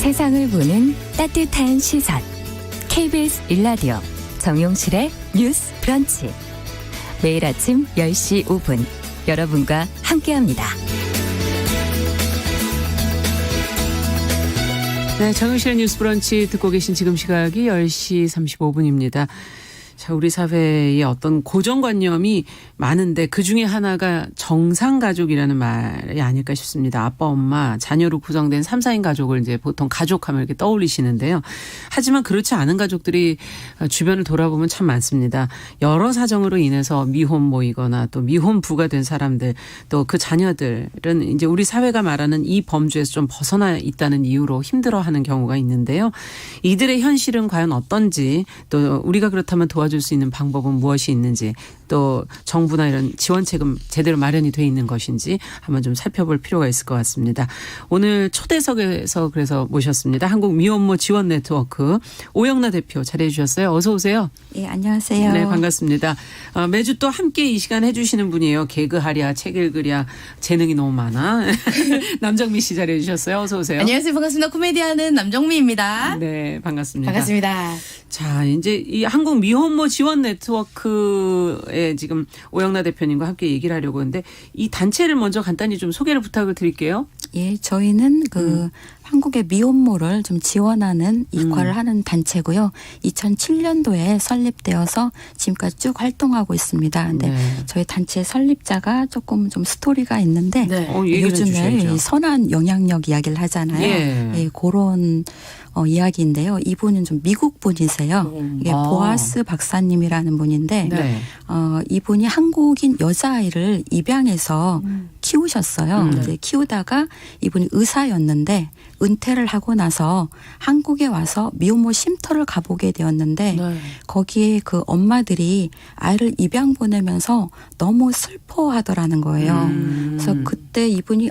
세상을 보는 따뜻한 시선 KBS 1라디오 정용실의 뉴스 브런치 매일 아침 10시 5분 여러분과 함께합니다. 네, 정용실의 뉴스 브런치 듣고 계신 지금 시각이 10시 35분입니다. 자, 우리 사회에 어떤 고정관념이 많은데 그중에 하나가 정상가족이라는 말이 아닐까 싶습니다. 아빠, 엄마, 자녀로 구성된 3, 4인 가족을 이제 보통 가족하면 이렇게 떠올리시는데요. 하지만 그렇지 않은 가족들이 주변을 돌아보면 참 많습니다. 여러 사정으로 인해서 미혼모이거나 또 미혼부가 된 사람들 또 그 자녀들은 이제 우리 사회가 말하는 이 범주에서 좀 벗어나 있다는 이유로 힘들어하는 경우가 있는데요. 이들의 현실은 과연 어떤지 또 우리가 그렇다면 도와줄 수 있는 방법은 무엇이 있는지 또 정부나 이런 지원책은 제대로 마련이 돼 있는 것인지 한번 좀 살펴볼 필요가 있을 것 같습니다. 오늘 초대석에서 그래서 모셨습니다. 한국 미혼모 지원 네트워크 오영나 대표 자리해 주셨어요. 어서 오세요. 네, 안녕하세요. 네, 반갑습니다. 매주 또 함께 이 시간 해주시는 분이에요. 개그하랴, 책 읽으랴, 재능이 너무 많아. 남정미 씨 자리해 주셨어요. 어서 오세요. 안녕하세요. 반갑습니다. 코미디하는 남정미입니다. 네, 반갑습니다. 반갑습니다. 자, 이제 이 한국 미혼모 지원 네트워크에 지금 오영나 대표님과 함께 얘기를 하려고 하는데 이 단체를 먼저 간단히 좀 소개를 부탁을 드릴게요. 예, 저희는 한국의 미혼모를 좀 지원하는 이과를 하는 단체고요. 2007년도에 설립되어서 지금까지 쭉 활동하고 있습니다. 근데 네. 저희 단체 설립자가 조금 좀 스토리가 있는데 네. 얘기를 요즘에 해주셔야죠. 이 선한 영향력 이야기를 하잖아요. 예. 예, 그런 이야기인데요. 이분은 좀 미국 분이세요. 이게 아. 보아스 박사님이라는 분인데 네. 이분이 한국인 여자아이를 입양해서 키우셨어요. 이제 키우다가 이분이 의사였는데 은퇴를 하고 나서 한국에 와서 미혼모 쉼터를 가보게 되었는데 네. 거기에 그 엄마들이 아이를 입양 보내면서 너무 슬퍼하더라는 거예요. 그래서 그때 이분이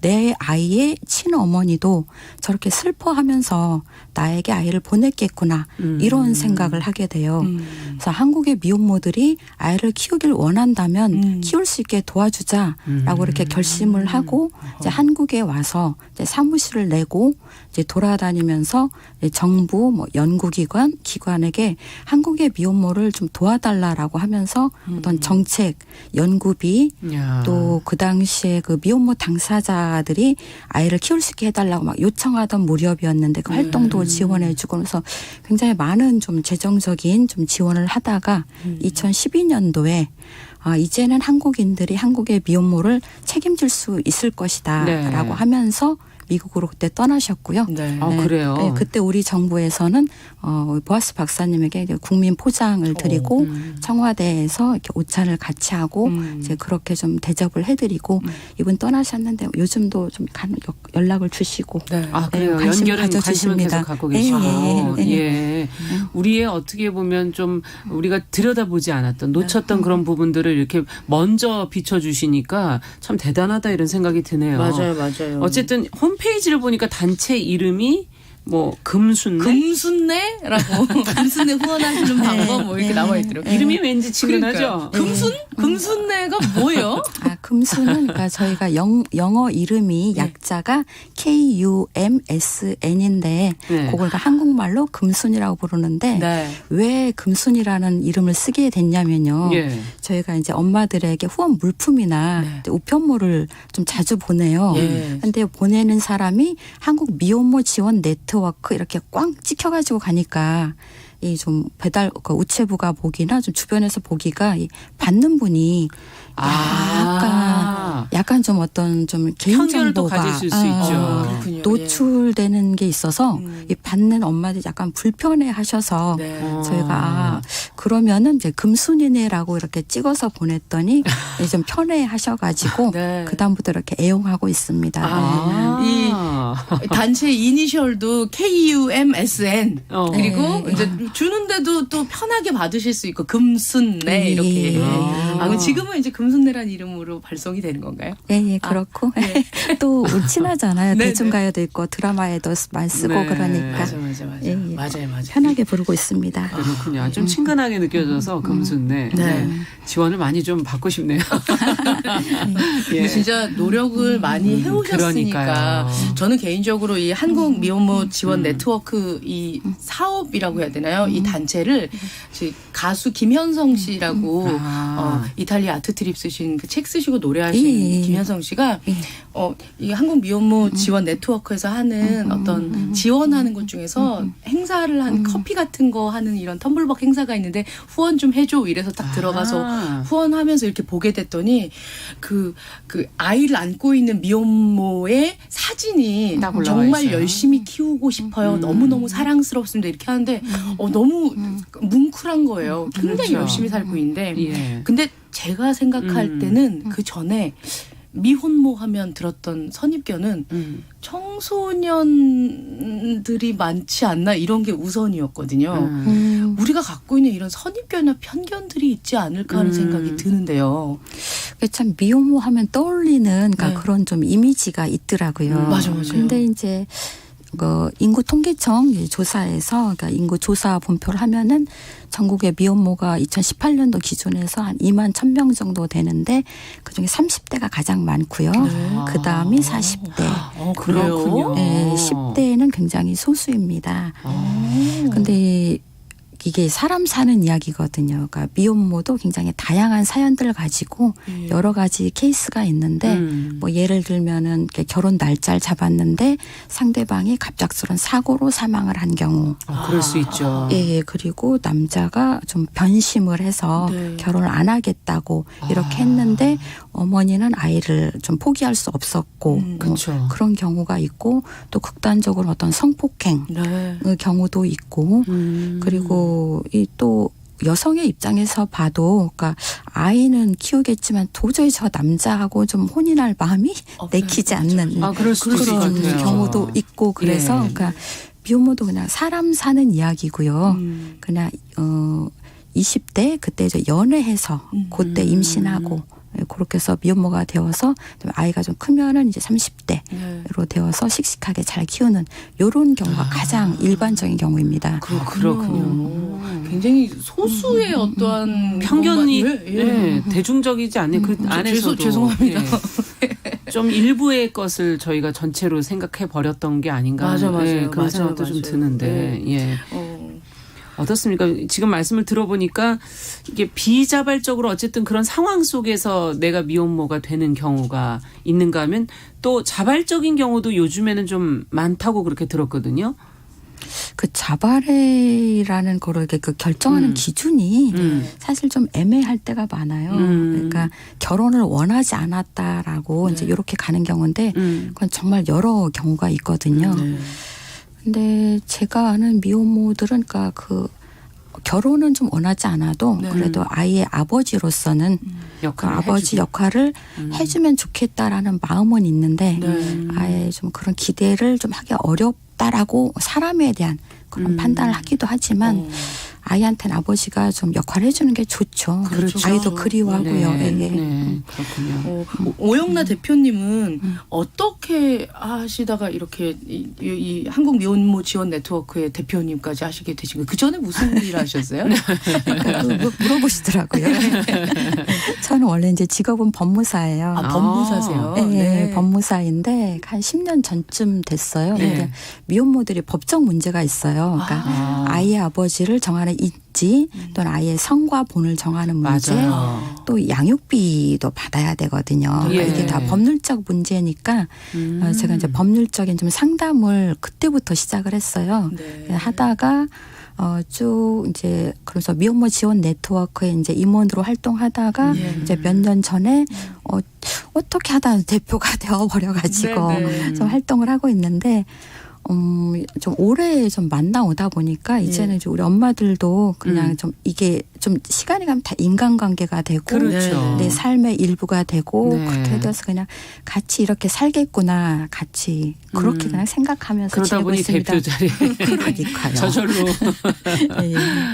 내 아이의 친어머니도 저렇게 슬퍼하면서 나에게 아이를 보냈겠구나 이런 생각을 하게 돼요. 그래서 한국의 미혼모들이 아이를 키우길 원한다면 키울 수 있게 도와주자라고 이렇게 결심을 하고 이제 한국에 와서 이제 사무실을 내고 이제 돌아다니면서 이제 정부 뭐 연구기관 기관에게 한국의 미혼모를 좀 도와달라라고 하면서 어떤 정책 연구비 야. 또 그 당시에 그 미혼모 당사자들이 아이를 키울 수 있게 해달라고 막 요청하던 무렵이었는데 그 활동도 지원해주고 그래서 굉장히 많은 좀 재정적인 좀 지원을 하다가 2012년도에 이제는 한국인들이 한국의 미혼모를 책임질 수 있을 것이다 네. 라고 하면서 미국으로 그때 떠나셨고요. 네. 그래요? 네, 그때 우리 정부에서는 보아스 박사님에게 이제 국민 포장을 드리고 청와대에서 이렇게 오찬을 같이 하고 이제 그렇게 좀 대접을 해드리고 이분 떠나셨는데 요즘도 좀 연락을 주시고 네. 그래요. 관심 관심은 가져주십니다. 계속 갖고 계시고. 예. 예. 우리의 어떻게 보면 좀 우리가 들여다보지 않았던 놓쳤던 그런 부분들을 이렇게 먼저 비춰주시니까 참 대단하다 이런 생각이 드네요. 맞아요. 어쨌든 홈페이지를 보니까 단체 이름이 뭐 금순례? 금순례라고 금순례 후원하시는 방법 뭐 이렇게 나와 있더라고요. 이름이 왠지 친근하죠? 금순례가 뭐예요? 금수는 그러니까 저희가 영어 이름이 약자가 KUMSN인데 네. 그걸 한국말로 금순이라고 부르는데 네. 왜 금순이라는 이름을 쓰게 됐냐면요. 예. 저희가 이제 엄마들에게 후원 물품이나 우편물을 좀 자주 보내요. 예. 근데 보내는 사람이 한국 미혼모 지원 네트워크 이렇게 꽝 찍혀가지고 가니까 이 좀 배달 우체부가 보기나 좀 주변에서 보기가 이 받는 분이 약간 좀 어떤 좀 편견을 또 개인정보가 가지실 수 있죠. 그렇군요. 노출되는 게 있어서 이 받는 엄마들이 약간 불편해하셔서 네. 저희가 그러면은 이제 금순이네라고 이렇게 찍어서 보냈더니 좀 편해하셔가지고 네. 그 다음부터 이렇게 애용하고 있습니다. 이 단체 이니셜도 KUMSN 그리고 이제 주는데도 또 편하게 받으실 수 있고 금순례 이렇게. 그럼 지금은 이제 금순례라는 이름으로 발송이 되는 건가요? 예, 그렇고 또 친하잖아요. 네, 대중가요도 있고 드라마에도 많이 쓰고 네. 그러니까 맞아. 예. 맞아요. 편하게 부르고 있습니다. 그렇군요. 좀 친근하게 느껴져서 금순례. 네. 지원을 많이 좀 받고 싶네요. 근데 진짜 노력을 많이 해오셨으니까 그러니까요. 저는 개인적으로 이 한국 미혼모 지원 네트워크 이 사업이라고 해야 되나요? 이 단체를 가수 김현성 씨라고 이탈리아 아트트립 쓰신 그 책 쓰시고 노래하신 김현성 씨가 이 한국 미혼모 지원 네트워크에서 하는 어떤 지원하는 것 중에서 행사를 한 커피 같은 거 하는 이런 텀블벅 행사가 있는데 후원 좀 해줘 이래서 딱 들어가서 후원하면서 이렇게 보게 됐더니 그 아이를 안고 있는 미혼모의 사진이 정말 열심히 키우고 싶어요. 너무너무 사랑스럽습니다. 이렇게 하는데 너무 뭉클한 거예요. 굉장히 열심히 살고 있는데 근데 제가 생각할 때는 그 전에 미혼모 하면 들었던 선입견은 청소년들이 많지 않나 이런 게 우선이었거든요. 우리가 갖고 있는 이런 선입견이나 편견들이 있지 않을까 하는 생각이 드는데요. 참 미혼모 하면 떠올리는 그러니까 그런 좀 이미지가 있더라고요. 맞아요. 근데 이제 인구 통계청 조사에서 그러니까 인구 조사 본표를 하면은 전국의 미혼모가 2018년도 기준에서 한 2만 1,000명 정도 되는데 그중에 30대가 가장 많고요. 그 다음이 40대. 그렇군요. 네, 10대는 굉장히 소수입니다. 근데 이게 사람 사는 이야기거든요. 그러니까 미혼모도 굉장히 다양한 사연들을 가지고 여러 가지 케이스가 있는데 뭐 예를 들면은 결혼 날짜를 잡았는데 상대방이 갑작스러운 사고로 사망을 한 경우. 그럴 수 있죠. 예, 그리고 남자가 좀 변심을 해서 결혼을 안 하겠다고 이렇게 했는데 어머니는 아이를 좀 포기할 수 없었고 뭐 그런 경우가 있고 또 극단적으로 어떤 성폭행 경우도 있고 그리고 이 또 여성의 입장에서 봐도 그러니까 아이는 키우겠지만 도저히 저 남자하고 좀 혼인할 마음이 내키지 않는 그럴 수도 그런 경우도 있고 그래서 그러니까 미혼모도 그냥 사람 사는 이야기고요. 그냥 20대 그때 이제 연애해서 그때 임신하고 그렇게 해서 미혼모가 되어서 아이가 좀 크면은 이제 30대로 되어서 씩씩하게 잘 키우는 이런 경우가 가장 일반적인 경우입니다. 그렇군요. 굉장히 소수의 어떠한 편견이 대중적이지 않네. 그 안에서도 죄송합니다. 좀 일부의 것을 저희가 전체로 생각해 버렸던 게 아닌가. 맞아요. 그런 생각도 좀 드는데. 어떻습니까? 지금 말씀을 들어보니까 이게 비자발적으로 어쨌든 그런 상황 속에서 내가 미혼모가 되는 경우가 있는가 하면 또 자발적인 경우도 요즘에는 좀 많다고 그렇게 들었거든요. 그 자발이라는 거를 이렇게 그 결정하는 기준이 사실 좀 애매할 때가 많아요. 그러니까 결혼을 원하지 않았다라고 이제 이렇게 가는 경우인데 그건 정말 여러 경우가 있거든요. 근데 제가 아는 미혼모들은 그러니까 그 결혼은 좀 원하지 않아도 그래도 아이의 아버지로서는 그 아버지 역할을 해주면 좋겠다라는 마음은 있는데 아예 좀 그런 기대를 좀 하기 어렵다라고 사람에 대한 그런 판단을 하기도 하지만 아이한테는 아버지가 좀 역할을 해주는 게 좋죠. 그렇죠. 아이도 그리워하고요. 그렇군요. 오영나 대표님은 어떻게 하시다가 이렇게 이 한국 미혼모 지원 네트워크의 대표님까지 하시게 되신 거예요? 그 전에 무슨 일 하셨어요? 물어보시더라고요. 저는 원래 이제 직업은 법무사예요. 법무사세요? 네, 법무사인데 한 10년 전쯤 됐어요. 근데 미혼모들이 법적 문제가 있어요. 그러니까 아이의 아버지를 정하는 있지 또는 아이의 성과 본을 정하는 문제 또 양육비도 받아야 되거든요. 그러니까 이게 다 법률적 문제니까 제가 이제 법률적인 좀 상담을 그때부터 시작을 했어요. 하다가 쭉 이제 그래서 미혼모 지원 네트워크에 이제 임원으로 활동하다가 이제 몇 년 전에 어떻게 하다 대표가 되어버려가지고 좀 활동을 하고 있는데 좀 오래 좀 만나오다 보니까 이제는 이제 우리 엄마들도 그냥 좀 이게 좀 시간이 가면 다 인간관계가 되고 내 삶의 일부가 되고 그렇게 돼서 그냥 같이 이렇게 살겠구나 같이 그렇게 그냥 생각하면서 그러다 지내고 보니 있습니다. 대표 자리에 그러니까요. 저절로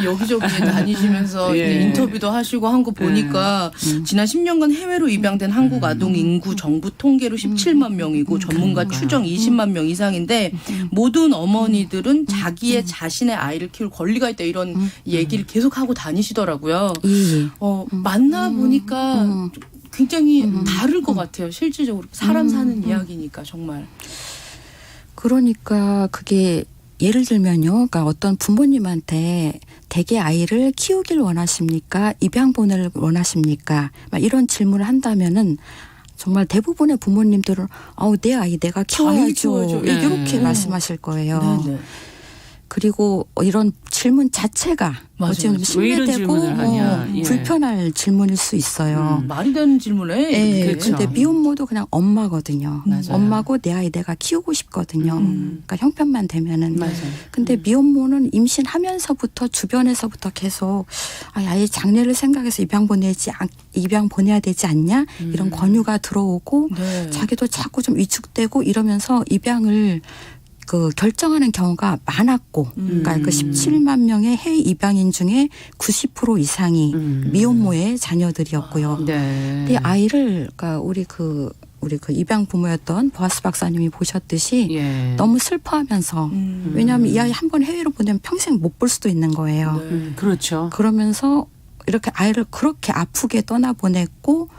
여기저기 다니시면서 이제 인터뷰도 하시고 한 거 보니까 지난 10년간 해외로 입양된 한국 아동 인구 정부 통계로 17만 명이고 전문가 추정 20만 명 이상인데 모든 어머니들은 자기의 자신의 아이를 키울 권리가 있다 이런 얘기를 계속 하고 다니시더라고요. 만나 보니까 굉장히 다를 것 같아요. 실질적으로 사람 사는 이야기니까 정말. 그러니까 그게 예를 들면요. 그러니까 어떤 부모님한테 대개 아이를 키우길 원하십니까? 입양 보내를 원하십니까? 막 이런 질문을 한다면은 정말 대부분의 부모님들은 내 아이 내가 당연히 키워야죠. 키워야죠. 이렇게 네. 말씀하실 거예요. 네. 그리고 이런 질문 자체가 맞아요. 어찌 보면 왜 이런 심리되고 질문을 하냐. 예. 불편할 질문일 수 있어요. 말이 되는 질문에. 네, 그렇죠. 근데 미혼모도 그냥 엄마거든요. 맞아요. 엄마고 내 아이 내가 키우고 싶거든요. 그러니까 형편만 되면은. 맞아요. 근데 미혼모는 임신하면서부터 주변에서부터 계속 아예 장래를 생각해서 입양 보내야 되지 않냐 이런 권유가 들어오고 네. 자기도 자꾸 좀 위축되고 이러면서 입양을 결정하는 경우가 많았고, 그러니까 그 17만 명의 해외 입양인 중에 90% 이상이 미혼모의 자녀들이었고요. 네. 이 아이를, 그러니까 우리 그 입양 부모였던 보아스 박사님이 보셨듯이 예. 너무 슬퍼하면서, 왜냐하면 이 아이 한 번 해외로 보내면 평생 못 볼 수도 있는 거예요. 그렇죠. 그러면서 이렇게 아이를 그렇게 아프게 떠나보냈고,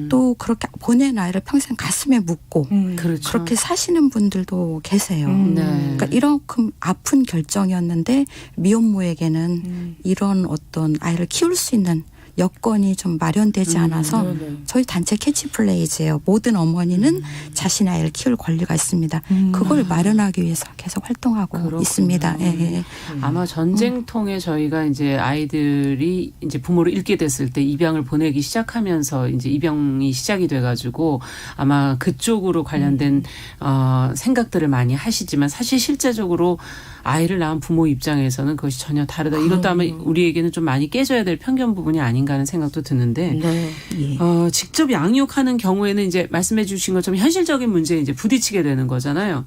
또 그렇게 보낸 아이를 평생 가슴에 묻고, 그렇죠. 그렇게 사시는 분들도 계세요. 네. 그러니까 이만큼 아픈 결정이었는데 미혼모에게는 이런 어떤 아이를 키울 수 있는 여건이 좀 마련되지 않아서 저희 단체 캐치플레이즈예요. 모든 어머니는 자신의 아이를 키울 권리가 있습니다. 그걸 마련하기 위해서 계속 활동하고 그렇구나. 있습니다. 예. 아마 전쟁통에 저희가 이제 아이들이 이제 부모를 잃게 됐을 때 입양을 보내기 시작하면서 이제 입양이 시작이 돼가지고 아마 그쪽으로 관련된 생각들을 많이 하시지만 사실 실제적으로 아이를 낳은 부모 입장에서는 그것이 전혀 다르다. 이것도 아마 우리에게는 좀 많이 깨져야 될 편견 부분이 아닌가 하는 생각도 드는데 네. 예. 직접 양육하는 경우에는 이제 말씀해 주신 것처럼 현실적인 문제에 이제 부딪히게 되는 거잖아요.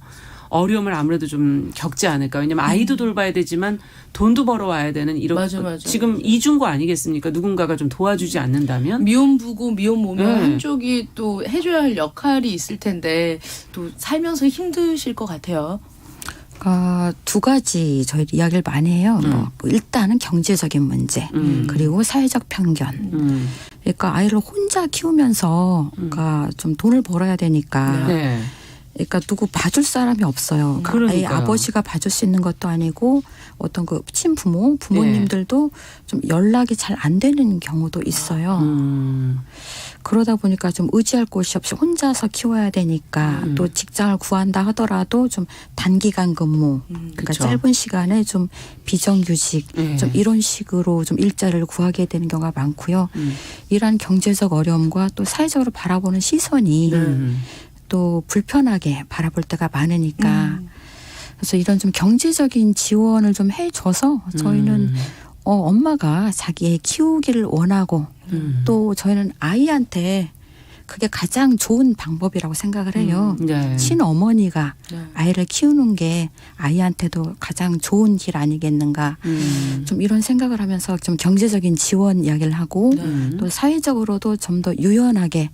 어려움을 아무래도 좀 겪지 않을까. 왜냐하면 아이도 돌봐야 되지만 돈도 벌어와야 되는 이런 맞아. 지금 이중고 아니겠습니까? 누군가가 좀 도와주지 않는다면. 미혼부고 미혼모면 네. 한쪽이 또 해줘야 할 역할이 있을 텐데 또 살면서 힘드실 것 같아요. 두 가지 저희 이야기를 많이 해요. 일단은 경제적인 문제, 그리고 사회적 편견. 그러니까 아이를 혼자 키우면서 그러니까 좀 돈을 벌어야 되니까 네. 그러니까 누구 봐줄 사람이 없어요. 그러니까 아예 그러니까요. 아버지가 봐줄 수 있는 것도 아니고 어떤 그 부모님들도 좀 연락이 잘 안 되는 경우도 있어요. 그러다 보니까 좀 의지할 곳이 없이 혼자서 키워야 되니까 또 직장을 구한다 하더라도 좀 단기간 근무, 그러니까 그쵸. 짧은 시간에 좀 비정규직, 네. 좀 이런 식으로 좀 일자리를 구하게 되는 경우가 많고요. 이러한 경제적 어려움과 또 사회적으로 바라보는 시선이 또 불편하게 바라볼 때가 많으니까 그래서 이런 좀 경제적인 지원을 좀 해줘서 저희는 엄마가 자기의 키우기를 원하고 또 저희는 아이한테 그게 가장 좋은 방법이라고 생각을 해요. 네. 친어머니가 아이를 키우는 게 아이한테도 가장 좋은 길 아니겠는가. 좀 이런 생각을 하면서 좀 경제적인 지원 이야기를 하고 또 사회적으로도 좀 더 유연하게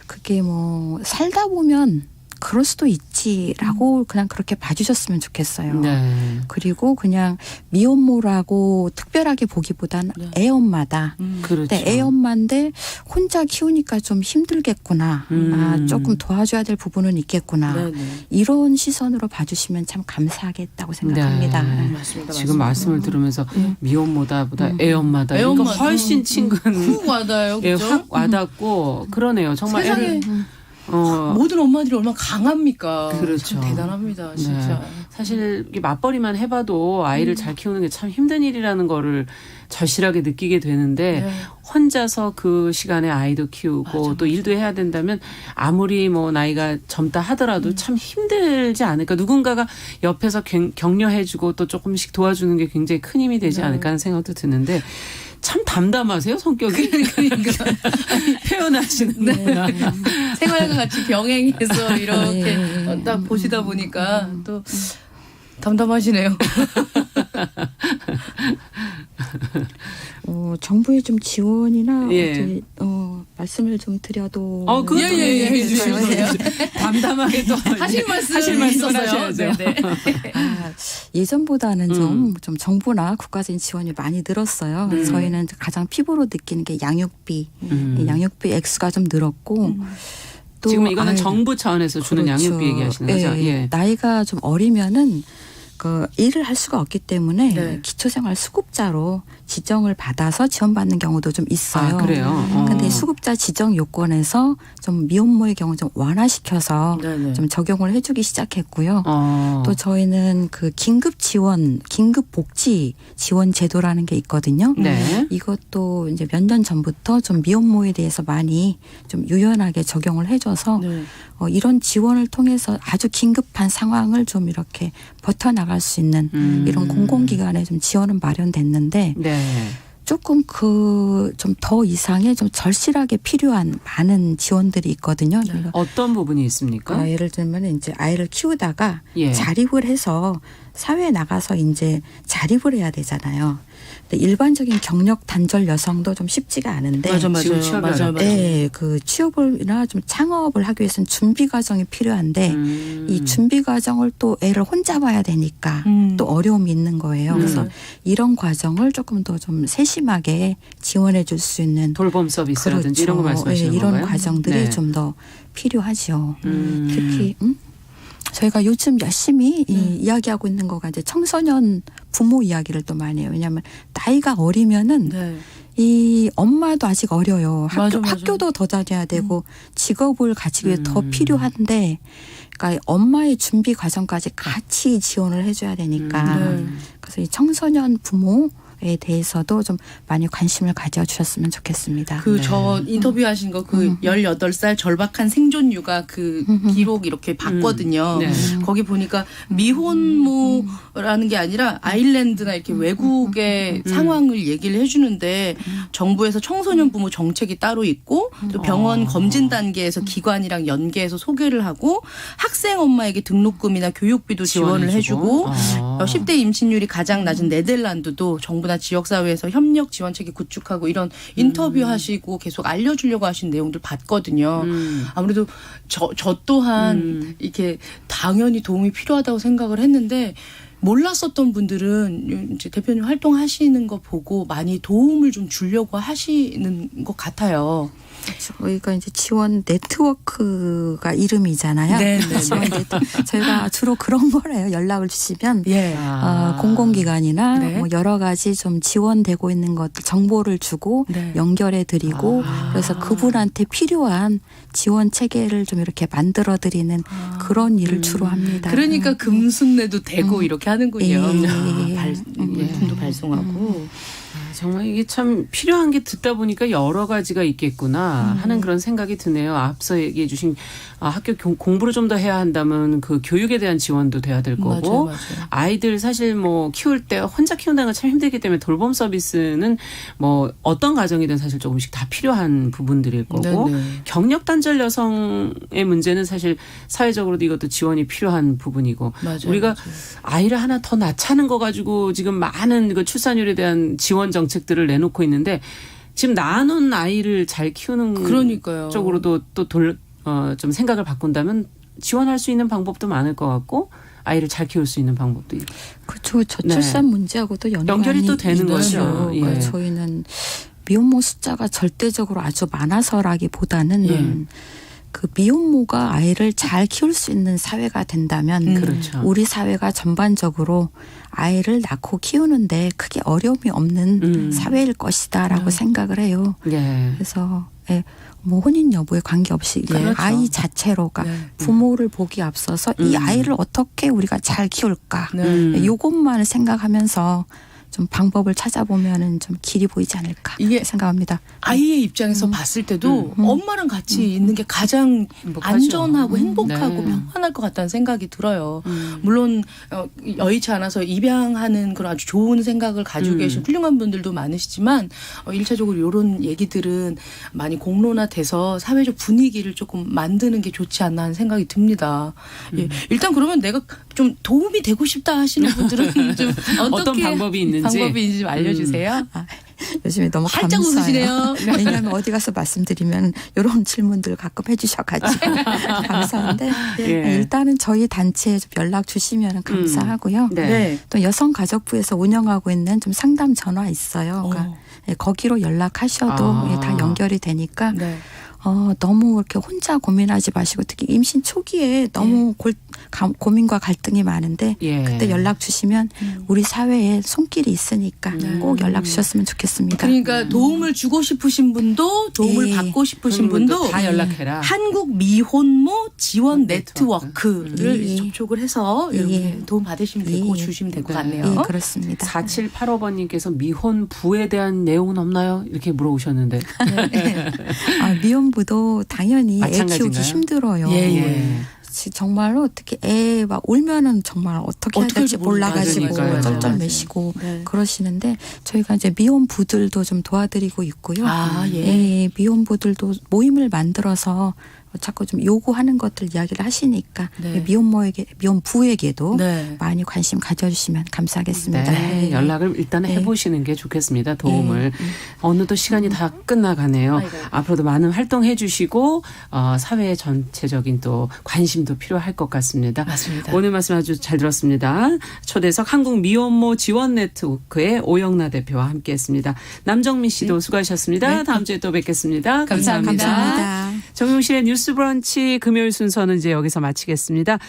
그게 뭐 살다 보면 그럴 수도 있지라고 그냥 그렇게 봐주셨으면 좋겠어요. 네. 그리고 그냥 미혼모라고 특별하게 보기보단 애엄마다. 그렇죠. 근데 애엄마인데 혼자 키우니까 좀 힘들겠구나. 조금 도와줘야 될 부분은 있겠구나. 네네. 이런 시선으로 봐주시면 참 감사하겠다고 생각합니다. 네. 맞습니다. 지금 말씀을 들으면서 미혼모다보다 애엄마다 이거 애엄마다. 훨씬 친근 훅 와닿아요. 예, 그죠? 확 와닿고 그러네요. 정말 세상에 애를 모든 엄마들이 얼마나 강합니까? 그렇죠. 참 대단합니다. 진짜. 네. 사실 이게 맞벌이만 해봐도 아이를 잘 키우는 게 참 힘든 일이라는 거를 절실하게 느끼게 되는데 네. 혼자서 그 시간에 아이도 키우고 또 일도 해야 된다면 아무리 뭐 나이가 젊다 하더라도 참 힘들지 않을까. 누군가가 옆에서 격려해주고 또 조금씩 도와주는 게 굉장히 큰 힘이 되지 않을까 하는 생각도 드는데 참 담담하세요, 성격이. 그러니까. 표현하시는구나. 생활과 같이 병행해서 이렇게 딱 보시다 보니까 또 담담하시네요. 정부의 좀 지원이나 예. 말씀을 좀 드려도 그것도 예, 해주세요. 담담하게 또 하실 말씀이 있었어요. 하셔야죠. 네네. 예전보다는 좀 정부나 국가적인 지원이 많이 늘었어요. 저희는 가장 피부로 느끼는 게 양육비. 양육비 액수가 좀 늘었고 또 지금 이거는 아이- 정부 차원에서 주는 그렇죠. 양육비 얘기하시는 거죠? 예. 예. 나이가 좀 어리면은 그 일을 할 수가 없기 때문에 네. 기초생활 수급자로 지정을 받아서 지원받는 경우도 좀 있어요. 아, 그래요? 근데 수급자 지정 요건에서 좀 미혼모의 경우 좀 완화시켜서 네네. 좀 적용을 해주기 시작했고요. 어. 또 저희는 그 긴급 지원, 긴급 복지 지원 제도라는 게 있거든요. 네. 이것도 이제 몇 년 전부터 좀 미혼모에 대해서 많이 좀 유연하게 적용을 해줘서 네. 이런 지원을 통해서 아주 긴급한 상황을 좀 이렇게 버텨나갈 수 있는 이런 공공기관에 좀 지원은 마련됐는데 네. 조금 그 좀 더 이상의 좀 절실하게 필요한 많은 지원들이 있거든요. 저희가 어떤 부분이 있습니까? 예를 들면 이제 아이를 키우다가 예. 자립을 해서 사회에 나가서 이제 자립을 해야 되잖아요. 근데 일반적인 경력 단절 여성도 좀 쉽지가 않은데 지금 맞아요. 취업이 맞아요. 어렵죠. 네, 그 취업이나 좀 창업을 하기 위해서는 준비 과정이 필요한데 이 준비 과정을 또 애를 혼자 봐야 되니까 또 어려움이 있는 거예요. 그래서 이런 과정을 조금 더 좀 세심하게 지원해 줄 수 있는 돌봄 서비스라든지 이런 거 말씀하시는 예, 이런 건가요? 과정들이 네. 좀 더 필요하죠. 특히 저희가 요즘 열심히 이야기하고 있는 거가 이제 청소년 부모 이야기를 또 많이 해요. 왜냐하면 나이가 어리면은 네. 이 엄마도 아직 어려요. 맞아. 학교도 더 다녀야 되고 직업을 가지기 위해 더 필요한데 그러니까 엄마의 준비 과정까지 같이 지원을 해줘야 되니까 네. 그래서 이 청소년 부모에 대해서도 좀 많이 관심을 가져주셨으면 좋겠습니다. 그 저 인터뷰하신 거 그 18살 절박한 생존 육아 그 기록 이렇게 봤거든요. 네. 거기 보니까 미혼모라는 게 아니라 아일랜드나 이렇게 외국의 상황을 얘기를 해주는데 정부에서 청소년 부모 정책이 따로 있고 또 병원 검진 단계에서 기관이랑 연계해서 소개를 하고 학생 엄마에게 등록금이나 교육비도 지원을 해주고 10대 임신율이 가장 낮은 네덜란드도 정부나 지역사회에서 협력 지원책이 구축하고 이런 인터뷰하시고 계속 알려주려고 하신 내용들 봤거든요. 아무래도 저 또한 이렇게 당연히 도움이 필요하다고 생각을 했는데 몰랐었던 분들은 이제 대표님 활동하시는 거 보고 많이 도움을 좀 주려고 하시는 것 같아요. 저희가 이제 지원 네트워크가 이름이잖아요. 네. 지원 저희가 주로 그런 거래요. 연락을 주시면 예. 공공기관이나 네. 뭐 여러 가지 좀 지원되고 있는 것들 정보를 주고 네. 연결해 드리고 그래서 그분한테 필요한 지원 체계를 좀 이렇게 만들어 드리는 그런 일을 주로 합니다. 그러니까 금순례도 되고 이렇게 하는군요. 예. 물품도 발송하고. 정말 이게 참 필요한 게 듣다 보니까 여러 가지가 있겠구나 하는 그런 생각이 드네요. 앞서 얘기해 주신 학교 공부를 좀 더 해야 한다면 그 교육에 대한 지원도 돼야 될 거고 맞아요. 아이들 사실 뭐 키울 때 혼자 키운다는 건 참 힘들기 때문에 돌봄 서비스는 뭐 어떤 가정이든 사실 조금씩 다 필요한 부분들일 거고 네네. 경력 단절 여성의 문제는 사실 사회적으로도 이것도 지원이 필요한 부분이고 맞아요. 우리가 맞아요. 아이를 하나 더 낳자는 거 가지고 지금 많은 그 출산율에 대한 지원 정책들을 내놓고 있는데 지금 낳아놓은 아이를 잘 키우는 그러니까요. 쪽으로도 또 좀 생각을 바꾼다면 지원할 수 있는 방법도 많을 것 같고 아이를 잘 키울 수 있는 방법도 있고. 그렇죠. 저출산 문제하고도 연결이 또 되는 거죠. 그러니까 예. 저희는 미혼모 숫자가 절대적으로 아주 많아서라기보다는 그 미혼모가 아이를 잘 키울 수 있는 사회가 된다면 그렇죠. 우리 사회가 전반적으로 아이를 낳고 키우는데 크게 어려움이 없는 사회일 것이다라고 생각을 해요. 예. 그래서 뭐 혼인 여부에 관계없이 그렇죠. 아이 자체로가 네. 부모를 보기 앞서서 이 아이를 어떻게 우리가 잘 키울까 네. 요것만을 생각하면서 좀 방법을 찾아보면은 좀 길이 보이지 않을까 이게 생각합니다. 아이의 입장에서 봤을 때도 엄마랑 같이 있는 게 가장 행복하죠. 안전하고 행복하고 네. 평안할 것 같다는 생각이 들어요. 물론 여의치 않아서 입양하는 그런 아주 좋은 생각을 가지고 계신 훌륭한 분들도 많으시지만 1차적으로 이런 얘기들은 많이 공론화돼서 사회적 분위기를 조금 만드는 게 좋지 않나 하는 생각이 듭니다. 예. 일단 그러면 내가 좀 도움이 되고 싶다 하시는 분들은 좀 어떤 방법이 있는지 좀 알려주세요. 요즘에 너무 활짝 감사해요. 웃으시네요. 왜냐하면 어디 가서 말씀드리면 이런 질문들 가끔 해주셔가지고 감사한데 예. 일단은 저희 단체에 좀 연락 주시면 감사하고요. 네. 네. 또 여성가족부에서 운영하고 있는 좀 상담 전화 있어요. 그러니까 거기로 연락하셔도 다 연결이 되니까 네. 너무 이렇게 혼자 고민하지 마시고 특히 임신 초기에 너무 고민과 갈등이 많은데 예. 그때 연락 주시면 우리 사회에 손길이 있으니까 꼭 연락 주셨으면 좋겠습니다. 그러니까 도움을 주고 싶으신 분도 도움을 예. 받고 싶으신 분도 다 연락해라. 한국 미혼모 지원 네트워크를 예. 접촉을 해서 이렇게 예. 도움 받으시면 되고 예. 주시면 될 것 네. 같네요. 예, 그렇습니다. 4785번님께서 미혼 부에 대한 내용은 없나요? 이렇게 물어보셨는데. 미혼부도 당연히 애 마찬가지인가요? 키우기 힘들어요. 예. 정말로 특히 애 막 울면은 정말 어떻게 해야 어떻게 될지 할지 모르겠어요. 몰라가지고 맞아요. 쩔쩔매시고 네. 그러시는데 저희가 이제 미혼부들도 좀 도와드리고 있고요. 아, 예. 미혼부들도 모임을 만들어서 자꾸 좀 요구하는 것들 이야기를 하시니까 네. 미혼부에게도 네. 많이 관심 가져주시면 감사하겠습니다. 네, 연락을 일단 네. 해보시는 게 좋겠습니다. 도움을. 어느덧 시간이 다 끝나가네요. 아이고. 앞으로도 많은 활동해 주시고 사회 전체적인 또 관심도 필요할 것 같습니다. 맞습니다. 오늘 말씀 아주 잘 들었습니다. 초대석 한국 미혼모 지원 네트워크의 오영나 대표와 함께했습니다. 남정민 씨도 수고하셨습니다. 네. 다음 주에 또 뵙겠습니다. 감사합니다. 감사합니다. 정용실의 뉴스 브런치 금요일 순서는 이제 여기서 마치겠습니다.